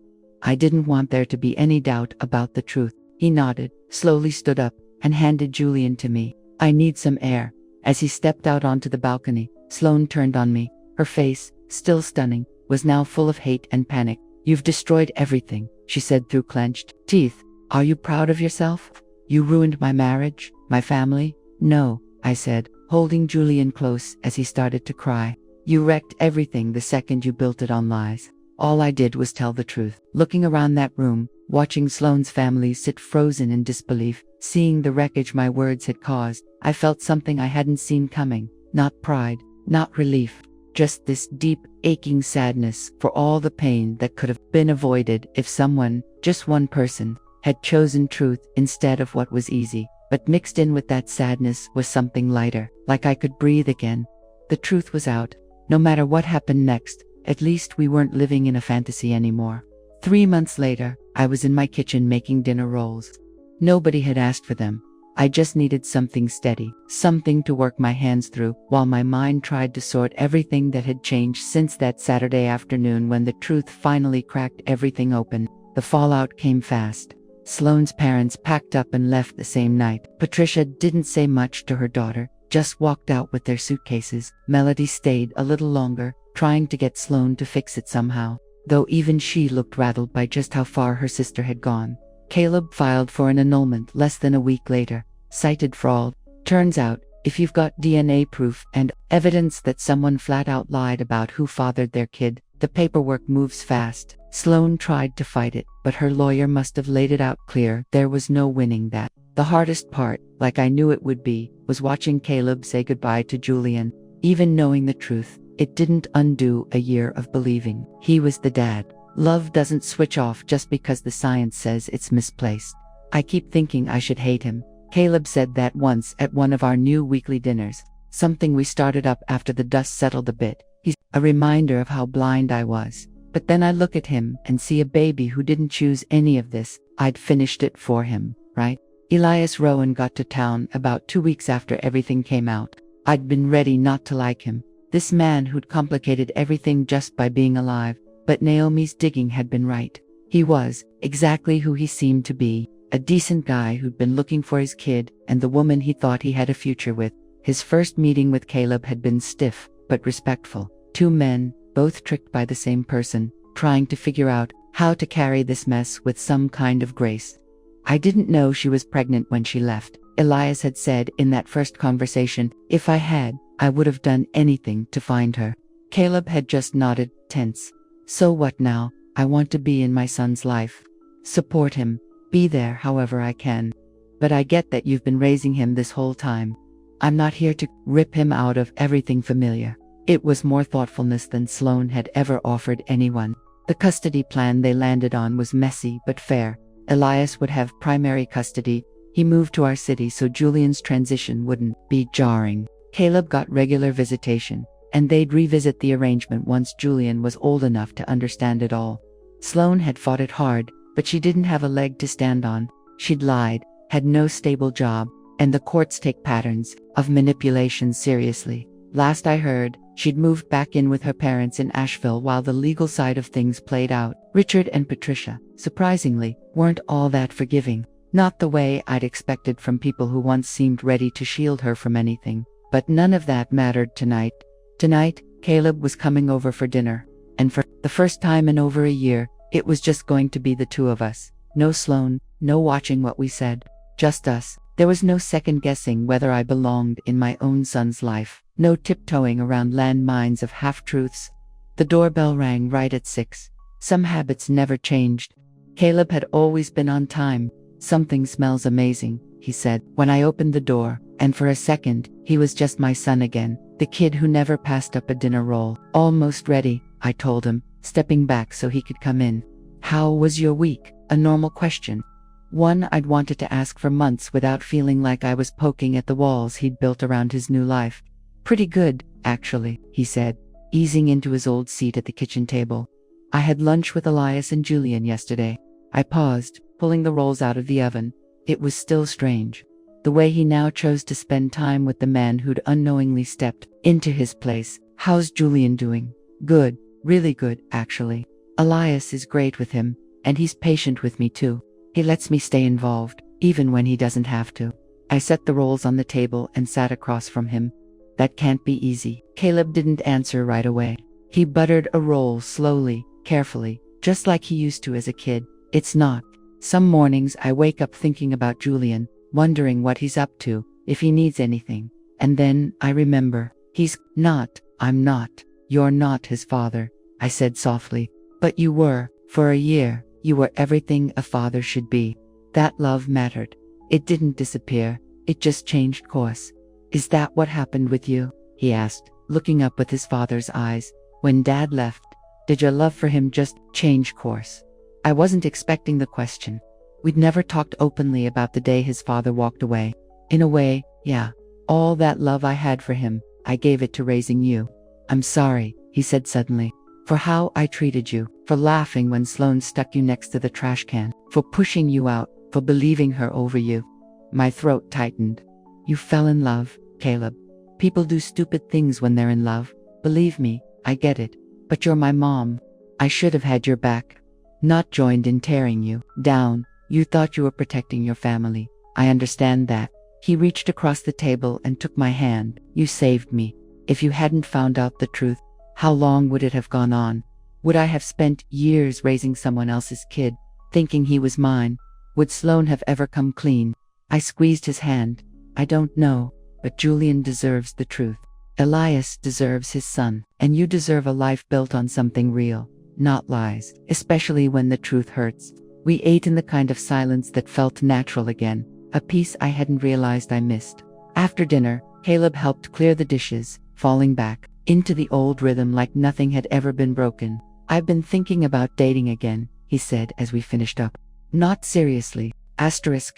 Speaker 1: I didn't want there to be any doubt about the truth. He nodded, slowly stood up, and handed Julian to me. I need some air. As he stepped out onto the balcony, Sloane turned on me. Her face, still stunning, was now full of hate and panic. You've destroyed everything, she said through clenched teeth. Are you proud of yourself? You ruined my marriage, my family? No, I said, holding Julian close as he started to cry. You wrecked everything the second you built it on lies. All I did was tell the truth. Looking around that room, watching Sloane's family sit frozen in disbelief, seeing the wreckage my words had caused, I felt something I hadn't seen coming. Not pride, not relief. Just this deep, aching sadness for all the pain that could have been avoided if someone, just one person, had chosen truth instead of what was easy. But mixed in with that sadness was something lighter, like I could breathe again. The truth was out. No matter what happened next, at least we weren't living in a fantasy anymore. 3 months later, I was in my kitchen making dinner rolls. Nobody had asked for them. I just needed something steady, something to work my hands through, while my mind tried to sort everything that had changed since that Saturday afternoon when the truth finally cracked everything open. The fallout came fast. Sloane's parents packed up and left the same night. Patricia didn't say much to her daughter, just walked out with their suitcases. Melody stayed a little longer, trying to get Sloane to fix it somehow, though even she looked rattled by just how far her sister had gone. Caleb filed for an annulment less than a week later, cited fraud. Turns out, if you've got DNA proof and evidence that someone flat out lied about who fathered their kid, the paperwork moves fast. Sloane tried to fight it, but her lawyer must have laid it out clear there was no winning that. The hardest part, like I knew it would be, was watching Caleb say goodbye to Julian. Even knowing the truth, it didn't undo a year of believing he was the dad. Love doesn't switch off just because the science says it's misplaced. I keep thinking I should hate him. Caleb said that once at one of our new weekly dinners, something we started up after the dust settled a bit. He's a reminder of how blind I was. But then I look at him and see a baby who didn't choose any of this. I'd finished it for him, right? Elias Rowan got to town about 2 weeks after everything came out. I'd been ready not to like him. This man who'd complicated everything just by being alive. But Naomi's digging had been right. He was exactly who he seemed to be, a decent guy who'd been looking for his kid and the woman he thought he had a future with. His first meeting with Caleb had been stiff, but respectful. Two men, both tricked by the same person, trying to figure out how to carry this mess with some kind of grace. I didn't know she was pregnant when she left. Elias had said in that first conversation, if I had, I would have done anything to find her. Caleb had just nodded, tense. So what now? I want to be in my son's life. Support him. Be there however I can. But I get that you've been raising him this whole time. I'm not here to rip him out of everything familiar. It was more thoughtfulness than Sloane had ever offered anyone. The custody plan they landed on was messy but fair. Elias would have primary custody. He moved to our city so Julian's transition wouldn't be jarring. Caleb got regular visitation, and they'd revisit the arrangement once Julian was old enough to understand it all. Sloane had fought it hard, but she didn't have a leg to stand on. She'd lied, had no stable job, and the courts take patterns of manipulation seriously. Last I heard, she'd moved back in with her parents in Asheville while the legal side of things played out. Richard and Patricia, surprisingly, weren't all that forgiving. Not the way I'd expected from people who once seemed ready to shield her from anything. But none of that mattered tonight. Tonight, Caleb was coming over for dinner. And for the first time in over a year, it was just going to be the two of us. No Sloane, no watching what we said. Just us. There was no second guessing whether I belonged in my own son's life. No tiptoeing around landmines of half-truths. The doorbell rang right at 6. Some habits never changed. Caleb had always been on time. Something smells amazing, he said, when I opened the door, and for a second, he was just my son again, the kid who never passed up a dinner roll. Almost ready, I told him, stepping back so he could come in. How was your week? A normal question. One I'd wanted to ask for months without feeling like I was poking at the walls he'd built around his new life. Pretty good, actually, he said, easing into his old seat at the kitchen table. I had lunch with Elias and Julian yesterday. I paused, pulling the rolls out of the oven. It was still strange. The way he now chose to spend time with the man who'd unknowingly stepped into his place. How's Julian doing? Good, really good, actually. Elias is great with him, and he's patient with me too. He lets me stay involved, even when he doesn't have to. I set the rolls on the table and sat across from him. That can't be easy. Caleb didn't answer right away. He buttered a roll slowly, carefully, just like he used to as a kid. It's not. Some mornings I wake up thinking about Julian, wondering what he's up to, if he needs anything. And then I remember, he's not, I'm not, you're not his father, I said softly. But you were, for a year. You were everything a father should be. That love mattered. It didn't disappear, it just changed course. Is that what happened with you? He asked, looking up with his father's eyes. When Dad left, did your love for him just change course? I wasn't expecting the question. We'd never talked openly about the day his father walked away. In a way, yeah. All that love I had for him, I gave it to raising you. I'm sorry, he said suddenly. For how I treated you, for laughing when Sloane stuck you next to the trash can, for pushing you out, for believing her over you. My throat tightened. You fell in love, Caleb. People do stupid things when they're in love. Believe me, I get it. But you're my mom. I should have had your back. Not joined in tearing you down. You thought you were protecting your family. I understand that. He reached across the table and took my hand. You saved me. If you hadn't found out the truth, how long would it have gone on? Would I have spent years raising someone else's kid, thinking he was mine? Would Sloane have ever come clean? I squeezed his hand. I don't know, but Julian deserves the truth. Elias deserves his son, and you deserve a life built on something real, not lies, especially when the truth hurts. We ate in the kind of silence that felt natural again, a piece I hadn't realized I missed. After dinner, Caleb helped clear the dishes, falling back into the old rhythm like nothing had ever been broken. I've been thinking about dating again, he said as we finished up. Not seriously,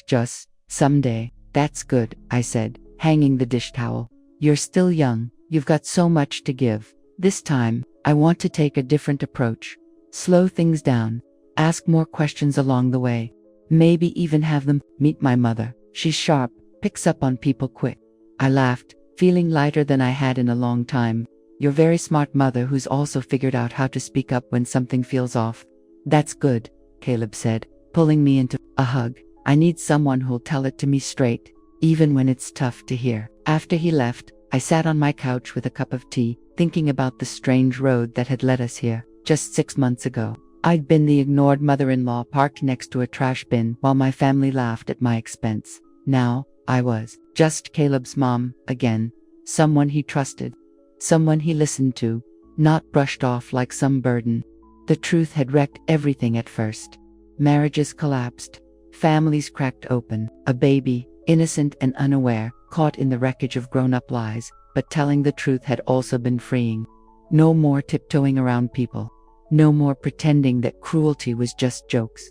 Speaker 1: just someday. That's good, I said, hanging the dish towel. You're still young, you've got so much to give. This time, I want to take a different approach. Slow things down, ask more questions along the way. Maybe even have them meet my mother. She's sharp, picks up on people quick. I laughed, feeling lighter than I had in a long time. Your very smart mother who's also figured out how to speak up when something feels off. That's good, Caleb said, pulling me into a hug. I need someone who'll tell it to me straight, even when it's tough to hear. After he left, I sat on my couch with a cup of tea, thinking about the strange road that had led us here, just 6 months ago. I'd been the ignored mother-in-law parked next to a trash bin while my family laughed at my expense. Now, I was just Caleb's mom, again. Someone he trusted. Someone he listened to, not brushed off like some burden. The truth had wrecked everything at first. Marriages collapsed. Families cracked open. A baby, innocent and unaware, caught in the wreckage of grown-up lies, but telling the truth had also been freeing. No more tiptoeing around people. No more pretending that cruelty was just jokes.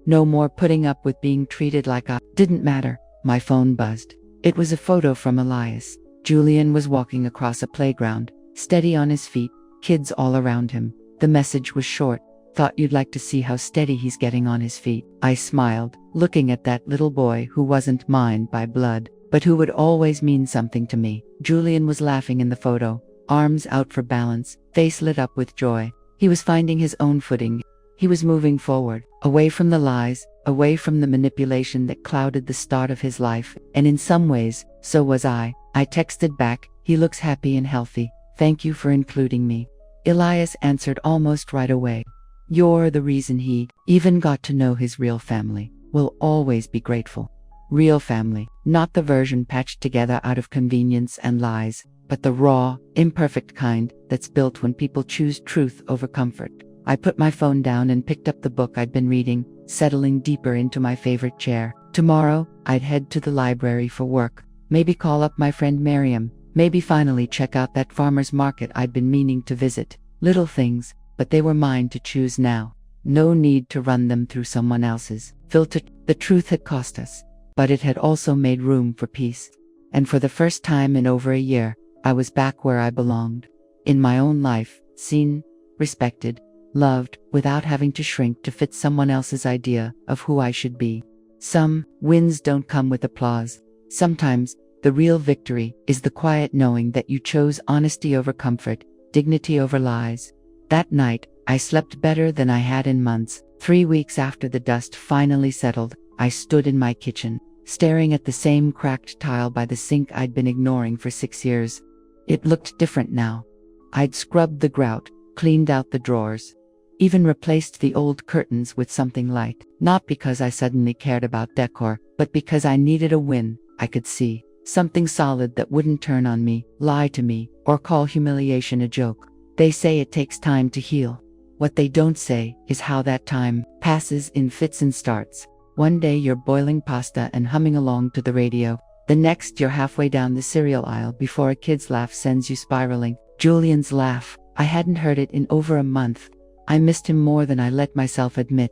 Speaker 1: No more putting up with being treated like I didn't matter. My phone buzzed. It was a photo from Elias. Julian was walking across a playground, steady on his feet, kids all around him. The message was short. Thought you'd like to see how steady he's getting on his feet. I smiled, looking at that little boy who wasn't mine by blood, but who would always mean something to me. Julian was laughing in the photo, arms out for balance, face lit up with joy. He was finding his own footing. He was moving forward, away from the lies, away from the manipulation that clouded the start of his life, and in some ways, so was I. I texted back, "He looks happy and healthy. Thank you for including me." Elias answered almost right away. "You're the reason he even got to know his real family. Will always be grateful." Real family, not the version patched together out of convenience and lies, but the raw, imperfect kind that's built when people choose truth over comfort. I put my phone down and picked up the book I'd been reading, settling deeper into my favorite chair. Tomorrow, I'd head to the library for work, maybe call up my friend Miriam, maybe finally check out that farmer's market I'd been meaning to visit. Little things, but they were mine to choose now. No need to run them through someone else's filter. The truth had cost us, but it had also made room for peace. And for the first time in over a year, I was back where I belonged. In my own life, seen, respected, loved, without having to shrink to fit someone else's idea of who I should be. Some wins don't come with applause. Sometimes, the real victory is the quiet knowing that you chose honesty over comfort, dignity over lies. That night, I slept better than I had in months. 3 weeks after the dust finally settled, I stood in my kitchen, staring at the same cracked tile by the sink I'd been ignoring for 6 years. It looked different now. I'd scrubbed the grout, cleaned out the drawers, even replaced the old curtains with something light. Not because I suddenly cared about decor, but because I needed a win I could see. Something solid that wouldn't turn on me, lie to me, or call humiliation a joke. They say it takes time to heal. What they don't say is how that time passes in fits and starts. One day you're boiling pasta and humming along to the radio. The next you're halfway down the cereal aisle before a kid's laugh sends you spiraling. Julian's laugh. I hadn't heard it in over a month. I missed him more than I let myself admit.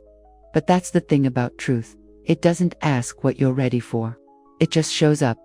Speaker 1: But that's the thing about truth. It doesn't ask what you're ready for. It just shows up,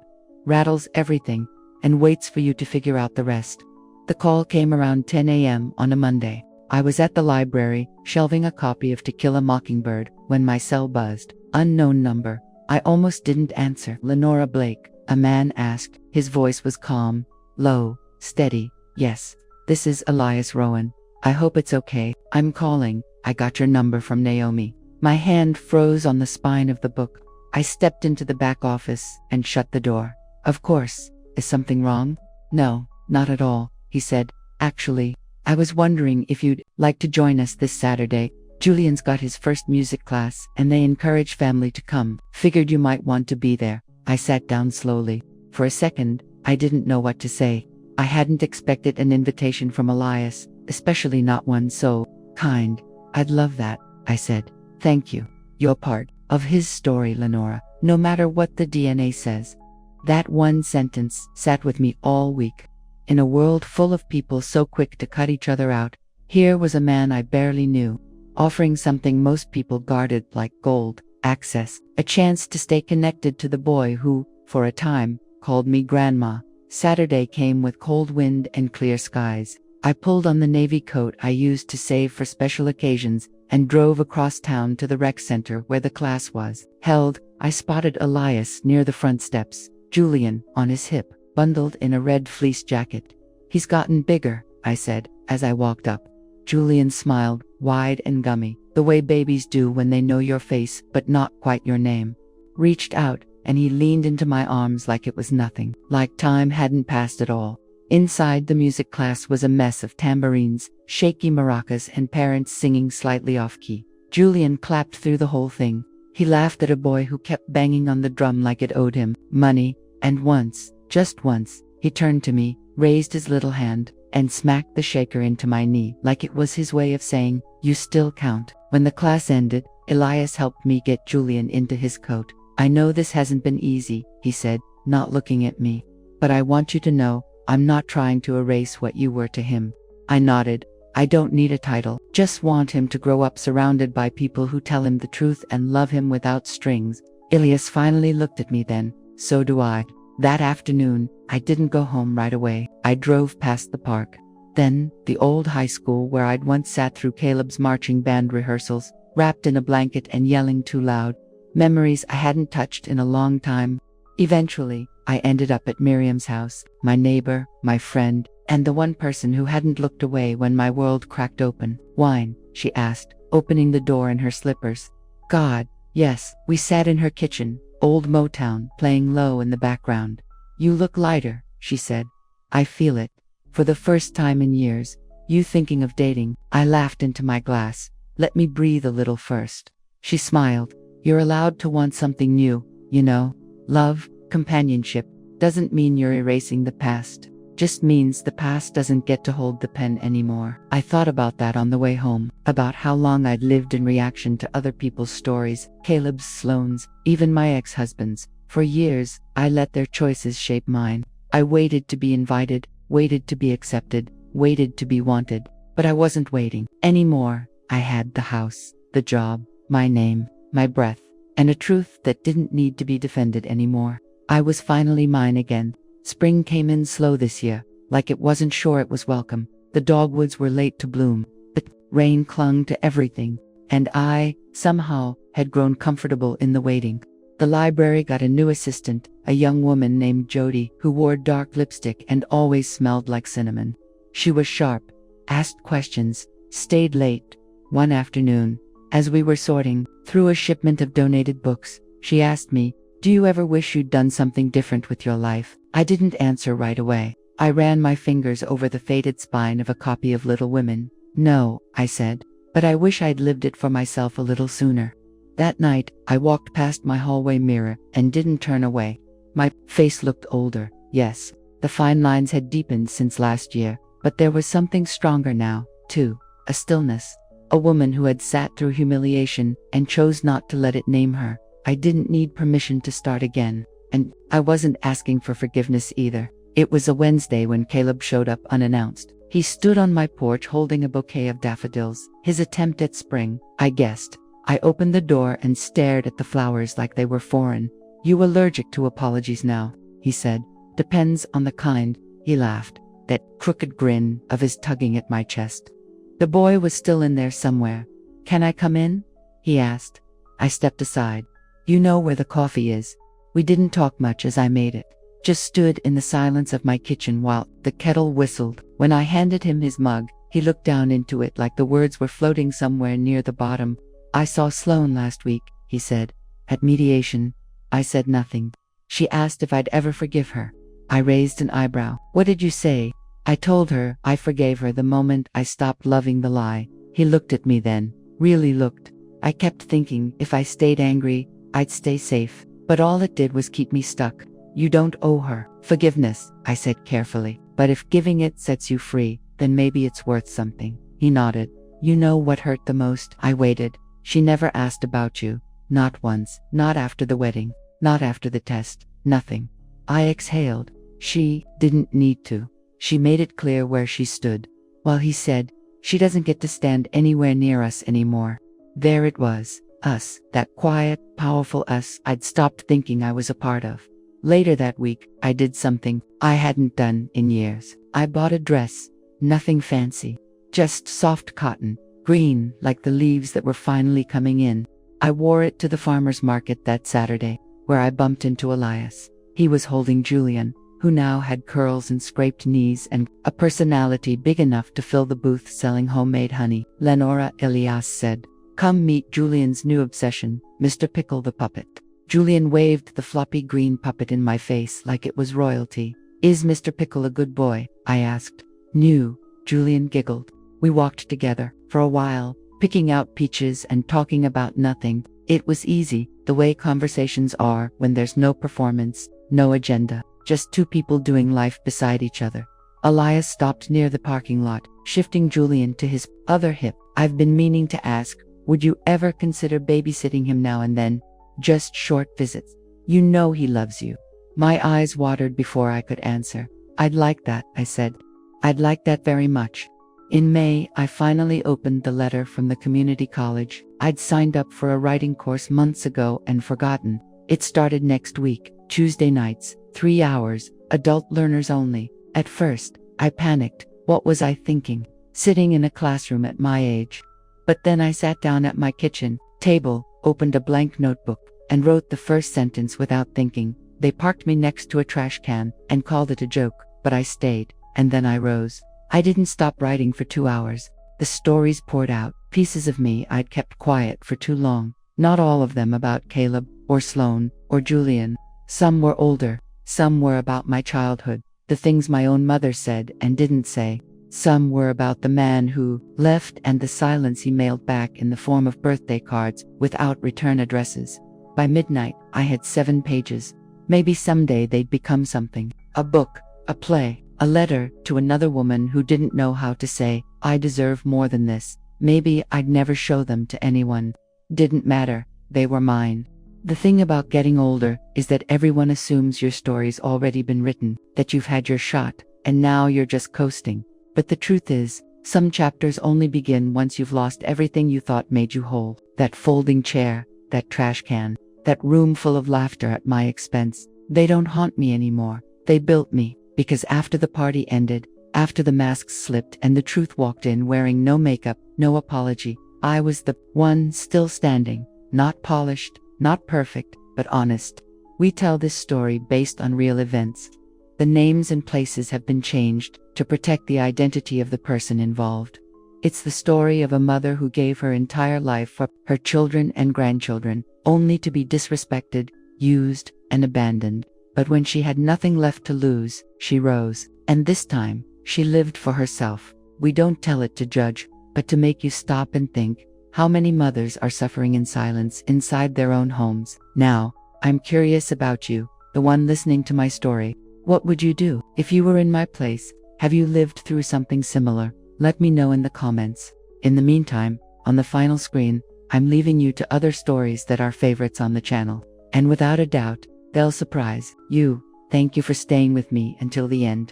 Speaker 1: rattles everything, and waits for you to figure out the rest. The call came around 10 a.m. on a Monday. I was at the library, shelving a copy of To Kill a Mockingbird, when my cell buzzed. Unknown number. I almost didn't answer. Lenora Blake, a man asked. His voice was calm, low, steady. "Yes, this is Elias Rowan. I hope it's okay. I'm calling. I got your number from Naomi." My hand froze on the spine of the book. I stepped into the back office and shut the door. "Of course. Is something wrong?" "No, not at all," he said. "Actually, I was wondering if you'd like to join us this Saturday. Julian's got his first music class, and they encourage family to come. Figured you might want to be there." I sat down slowly. For a second, I didn't know what to say. I hadn't expected an invitation from Elias, especially not one so kind. "I'd love that," I said. "Thank you. You're part of his story, Lenora, no matter what the DNA says." That one sentence sat with me all week. In a world full of people so quick to cut each other out, here was a man I barely knew, offering something most people guarded like gold: access, a chance to stay connected to the boy who, for a time, called me Grandma. Saturday came with cold wind and clear skies. I pulled on the navy coat I used to save for special occasions and drove across town to the rec center where the class was held. I spotted Elias near the front steps, Julian on his hip, bundled in a red fleece jacket. "He's gotten bigger," I said, as I walked up. Julian smiled, wide and gummy, the way babies do when they know your face but not quite your name. Reached out, and he leaned into my arms like it was nothing, like time hadn't passed at all. Inside the music class was a mess of tambourines, shaky maracas, and parents singing slightly off-key. Julian clapped through the whole thing. He laughed at a boy who kept banging on the drum like it owed him money, and once, just once, he turned to me, raised his little hand, and smacked the shaker into my knee like it was his way of saying, "You still count." When the class ended, Elias helped me get Julian into his coat. I know this hasn't been easy, he said, not looking at me. But I want you to know, I'm not trying to erase what you were to him. I nodded. I don't need a title, just want him to grow up surrounded by people who tell him the truth and love him without strings. Ilias finally looked at me then. So do I. That afternoon, I didn't go home right away. I drove past the park. Then, the old high school where I'd once sat through Caleb's marching band rehearsals, wrapped in a blanket and yelling too loud. Memories I hadn't touched in a long time. Eventually, I ended up at Miriam's house, my neighbor, my friend, and the one person who hadn't looked away when my world cracked open. Wine, she asked, opening the door in her slippers. God, yes. We sat in her kitchen, old Motown, playing low in the background. You look lighter, she said. I feel it. For the first time in years. You thinking of dating? I laughed into my glass. Let me breathe a little first. She smiled. You're allowed to want something new, you know. Love, companionship, doesn't mean you're erasing the past. Just means the past doesn't get to hold the pen anymore. I thought about that on the way home, about how long I'd lived in reaction to other people's stories, Caleb's, Sloane's, even my ex-husband's. For years, I let their choices shape mine. I waited to be invited, waited to be accepted, waited to be wanted. But I wasn't waiting anymore. I had the house, the job, my name, my breath, and a truth that didn't need to be defended anymore. I was finally mine again. Spring came in slow this year, like it wasn't sure it was welcome. The dogwoods were late to bloom. The rain clung to everything, and I, somehow, had grown comfortable in the waiting. The library got a new assistant, a young woman named Jody, who wore dark lipstick and always smelled like cinnamon. She was sharp, asked questions, stayed late. One afternoon, as we were sorting through a shipment of donated books, she asked me, "Do you ever wish you'd done something different with your life?" I didn't answer right away. I ran my fingers over the faded spine of a copy of Little Women. "No," I said, "but I wish I'd lived it for myself a little sooner." That night, I walked past my hallway mirror and didn't turn away. My face looked older, yes. The fine lines had deepened since last year, but there was something stronger now, too. A stillness. A woman who had sat through humiliation and chose not to let it name her. I didn't need permission to start again. And I wasn't asking for forgiveness either. It was a Wednesday when Caleb showed up unannounced. He stood on my porch holding a bouquet of daffodils, his attempt at spring, I guessed. I opened the door and stared at the flowers like they were foreign. "You allergic to apologies now?" he said. "Depends on the kind," he laughed, that crooked grin of his tugging at my chest. The boy was still in there somewhere. "Can I come in?" he asked. I stepped aside. "You know where the coffee is." We didn't talk much as I made it. Just stood in the silence of my kitchen while the kettle whistled. When I handed him his mug, he looked down into it like the words were floating somewhere near the bottom. "I saw Sloane last week," he said. "At mediation." I said nothing. She asked if I'd ever forgive her. I raised an eyebrow. "What did you say?" I told her I forgave her the moment I stopped loving the lie. He looked at me then. Really looked. I kept thinking if I stayed angry, I'd stay safe. But all it did was keep me stuck. "You don't owe her forgiveness," I said carefully. "But if giving it sets you free, then maybe it's worth something." He nodded. "You know what hurt the most?" I waited. "She never asked about you. Not once. Not after the wedding. Not after the test. Nothing." I exhaled. "She didn't need to. She made it clear where she stood." While he said, "She doesn't get to stand anywhere near us anymore." There it was. Us, that quiet, powerful us I'd stopped thinking I was a part of. Later that week, I did something I hadn't done in years. I bought a dress. Nothing fancy. Just soft cotton, green like the leaves that were finally coming in. I wore it to the farmer's market that Saturday, where I bumped into Elias. He was holding Julian, who now had curls and scraped knees and a personality big enough to fill the booth selling homemade honey. "Lenora," Elias said. "Come meet Julian's new obsession, Mr. Pickle the puppet." Julian waved the floppy green puppet in my face like it was royalty. "Is Mr. Pickle a good boy?" I asked. "New," Julian giggled. We walked together for a while, picking out peaches and talking about nothing. It was easy, the way conversations are when there's no performance, no agenda, just two people doing life beside each other. Elias stopped near the parking lot, shifting Julian to his other hip. "I've been meaning to ask, would you ever consider babysitting him now and then?" just short visits. You know he loves you. My eyes watered before I could answer. I'd like that, I said. I'd like that very much. In May, I finally opened the letter from the community college. I'd signed up for a writing course months ago and forgotten. It started next week, Tuesday nights, 3 hours, adult learners only. At first, I panicked. What was I thinking? Sitting in a classroom at my age. But then I sat down at my kitchen table, opened a blank notebook, and wrote the first sentence without thinking. They parked me next to a trash can and called it a joke, but I stayed, and then I rose. I didn't stop writing for 2 hours. The stories poured out, pieces of me I'd kept quiet for too long. Not all of them about Caleb, or Sloan, or Julian. Some were older, some were about my childhood, the things my own mother said and didn't say. Some were about the man who left and the silence he mailed back in the form of birthday cards without return addresses. By midnight, I had 7 pages. Maybe someday they'd become something. A book, a play, a letter to another woman who didn't know how to say, I deserve more than this. Maybe I'd never show them to anyone. Didn't matter, they were mine. The thing about getting older is that everyone assumes your story's already been written, that you've had your shot, and now you're just coasting. But the truth is, some chapters only begin once you've lost everything you thought made you whole. That folding chair, that trash can, that room full of laughter at my expense. They don't haunt me anymore. They built me, because after the party ended, after the masks slipped and the truth walked in wearing no makeup, no apology, I was the one still standing, not polished, not perfect, but honest. We tell this story based on real events. The names and places have been changed to protect the identity of the person involved. It's the story of a mother who gave her entire life for her children and grandchildren, only to be disrespected, used, and abandoned. But when she had nothing left to lose, she rose. And this time, she lived for herself. We don't tell it to judge, but to make you stop and think, how many mothers are suffering in silence inside their own homes? Now, I'm curious about you, the one listening to my story. What would you do if you were in my place? Have you lived through something similar? Let me know in the comments. In the meantime, on the final screen, I'm leaving you to other stories that are favorites on the channel. And without a doubt, they'll surprise you. Thank you for staying with me until the end.